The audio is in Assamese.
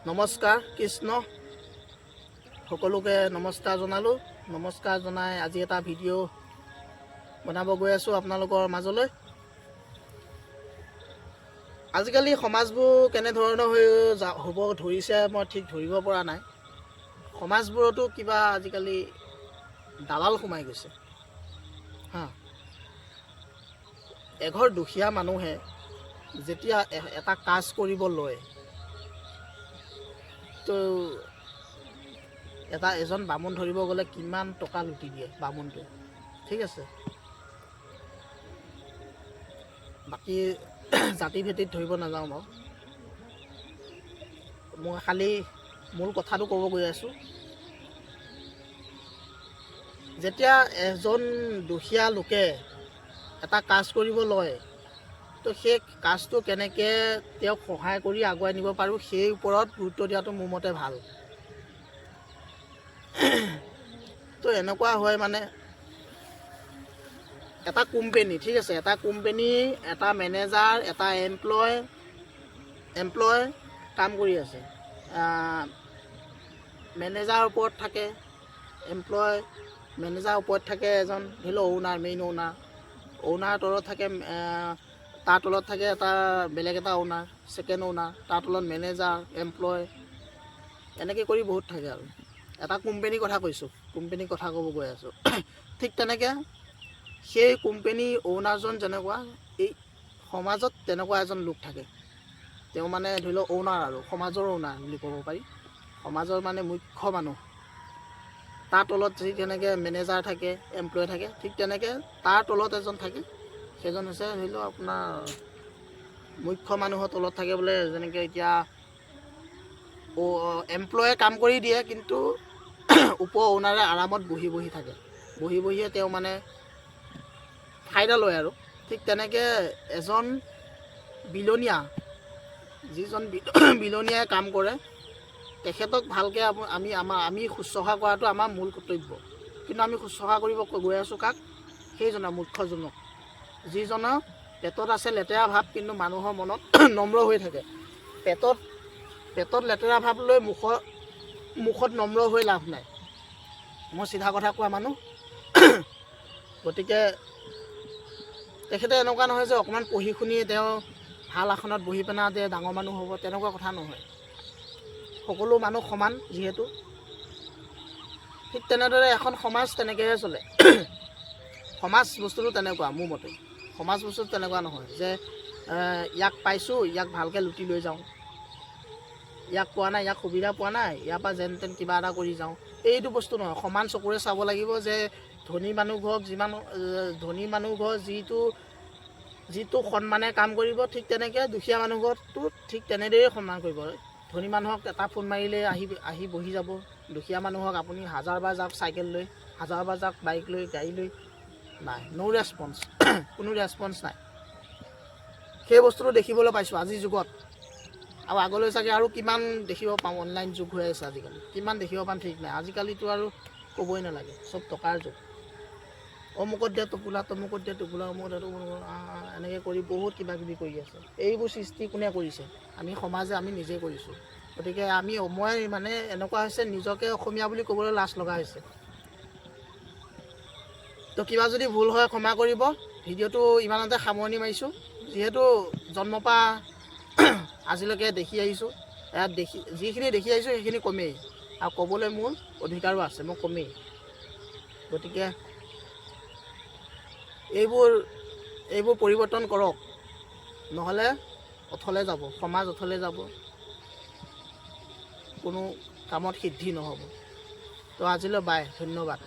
নমস্কাৰ কৃষ্ণ সকলোকে নমস্কাৰ জনালোঁ। নমস্কাৰ জনাই আজি এটা ভিডিঅ' বনাব গৈ আছোঁ আপোনালোকৰ মাজলৈ। আজিকালি সমাজবোৰ কেনেধৰণৰ হ'ব ধৰিছে মই ঠিক ধৰিব পৰা নাই। সমাজবোৰতো কিবা আজিকালি দালাল সোমাই গৈছে এঘৰ দুখীয়া মানুহে যেতিয়া এটা কাজ কৰিব লয় তো এজন বামুণ ধৰিব গ'লে কিমান টকা লুটি দিয়ে বামুণটোৱে, ঠিক আছে। বাকী জাতি ভেটিত ধৰিব নাযাওঁ বাৰু, মই খালি মূল কথাটো ক'ব গৈ আছোঁ। যেতিয়া এজন দুখীয়া লোকে এটা কাজ কৰিব লয় তো সেই কাজটো কেনেকৈ তেওঁক সহায় কৰি আগুৱাই নিব পাৰোঁ সেই ওপৰত গুৰুত্ব দিয়াটো মোৰ মতে ভাল। তো এনেকুৱা হয় মানে এটা কোম্পেনী, ঠিক আছে, এটা কোম্পেনী এটা মেনেজাৰ এটা এমপ্লয় কাম কৰি আছে। মেনেজাৰৰ ওপৰত থাকে মেনেজাৰৰ ওপৰত থাকে এজন ধৰি লওক মেইন অ'নাৰ তলত থাকে, তাৰ তলত থাকে এটা বেলেগ এটা অ'নাৰ, ছেকেণ্ড অ'নাৰ, তাৰ তলত মেনেজাৰ, এমপ্লয়, এনেকৈ কৰি বহুত থাকে। আৰু এটা কোম্পেনীৰ কথা কৈছোঁ, কোম্পেনীৰ কথা ক'ব গৈ আছোঁ। ঠিক তেনেকৈ সেই কোম্পেনীৰ অ'নাৰজন যেনেকুৱা, এই সমাজত তেনেকুৱা এজন লোক থাকে। তেওঁ মানে ধৰি লওক অ'নাৰ আৰু সমাজৰ অ'নাৰ বুলি ক'ব পাৰি, সমাজৰ মানে মুখ্য মানুহ। তাৰ তলত যি তেনেকৈ মেনেজাৰ থাকে, এমপ্লয় থাকে, ঠিক তেনেকৈ তাৰ তলত এজন থাকে, সেইজন হৈছে ধৰি লওক আপোনাৰ মুখ্য মানুহৰ তলত থাকে বোলে। যেনেকৈ এতিয়া এমপ্লয়ে কাম কৰি দিয়ে কিন্তু উপ অ'নাৰে আৰামত বহি থাকে, বহিয়ে তেওঁ মানে ফাইদা লয় আৰু। ঠিক তেনেকৈ এজন যিজন বিলনীয়াই কাম কৰে তেখেতক ভালকৈ আমি শুশ্ৰূষা কৰাটো আমাৰ মূল কৰ্তব্য। কিন্তু আমি শুশ্ৰূষা কৰিব গৈ আছোঁ কাক? সেইজনক, মুখ্যজনক, যিজনৰ পেটত আছে লেতেৰা ভাৱ কিন্তু মানুহৰ মনত নম্ৰ হৈ থাকে। পেটত লেতেৰা ভাৱ লৈ মুখত নম্ৰ হৈ লাভ নাই। মই চিধা কথা কোৱা মানুহ। গতিকে তেখেতে এনেকুৱা নহয় যে অকণমান পঢ়ি শুনি তেওঁ ভাল আসনত বহি পেলাই যে ডাঙৰ মানুহ হ'ব, তেনেকুৱা কথা নহয়। সকলো মানুহ সমান যিহেতু, ঠিক তেনেদৰে এখন সমাজ তেনেকৈহে চলে। সমাজ বস্তুটো তেনেকুৱা, মোৰ মতে সমাজ বস্তুটো তেনেকুৱা নহয় যে ইয়াক পাইছোঁ ইয়াক ভালকৈ লুটি লৈ যাওঁ, ইয়াক পোৱা নাই, ইয়াক সুবিধা পোৱা নাই, ইয়াৰ পৰা যেন তেন কিবা এটা কৰি যাওঁ, এইটো বস্তু নহয়। সমান চকুৰে চাব লাগিব যে ধনী মানুহ ঘৰ যিটো সন্মানে কাম কৰিব, ঠিক তেনেকৈ দুখীয়া মানুহ ঘৰটো ঠিক তেনেদৰেই সন্মান কৰিব। ধনী মানুহক এটা ফোন মাৰিলে আহি বহি যাব, দুখীয়া মানুহক আপুনি হাজাৰবাৰ যাওক চাইকেল লৈ, হাজাৰবাৰ যাওক বাইক লৈ, গাড়ী লৈ, নাই, ন' ৰেছপন্স, কোনো ৰেছপন্স নাই। সেই বস্তুটো দেখিবলৈ পাইছোঁ আজিৰ যুগত, আৰু আগলৈ চাগে আৰু কিমান দেখিব পাওঁ। অনলাইন যুগ হৈ আছে আজিকালি, কিমান দেখিব পাম ঠিক নাই। আজিকালিতো আৰু ক'বই নালাগে, চব টকাৰ যুগ। অমুকত দিয়া টোপোলা, তমুকত দিয়া টোপোলা, এনেকৈ কৰি বহুত কিবা কিবি কৰি আছে। এইবোৰ সৃষ্টি কোনে কৰিছে? আমি নিজে কৰিছোঁ। গতিকে মই মানে এনেকুৱা হৈছে নিজকে অসমীয়া বুলি ক'বলৈ লাজ লগা হৈছে। তো কিবা যদি ভুল হয় ক্ষমা কৰিব। ভিডিঅ'টো ইমানতে সামৰণি মাৰিছোঁ। যিহেতু জন্মৰ পৰা আজিলৈকে দেখি আহিছোঁ, যিখিনি দেখি আহিছোঁ সেইখিনি কমেই, আৰু ক'বলৈ মোৰ অধিকাৰো আছে, মই কমেই। গতিকে এইবোৰ পৰিৱৰ্তন কৰক, নহ'লে অথলে যাব, সমাজ অথলে যাব, কোনো কামত সিদ্ধি নহ'ব। তো আজিলৈ বাই, ধন্যবাদ।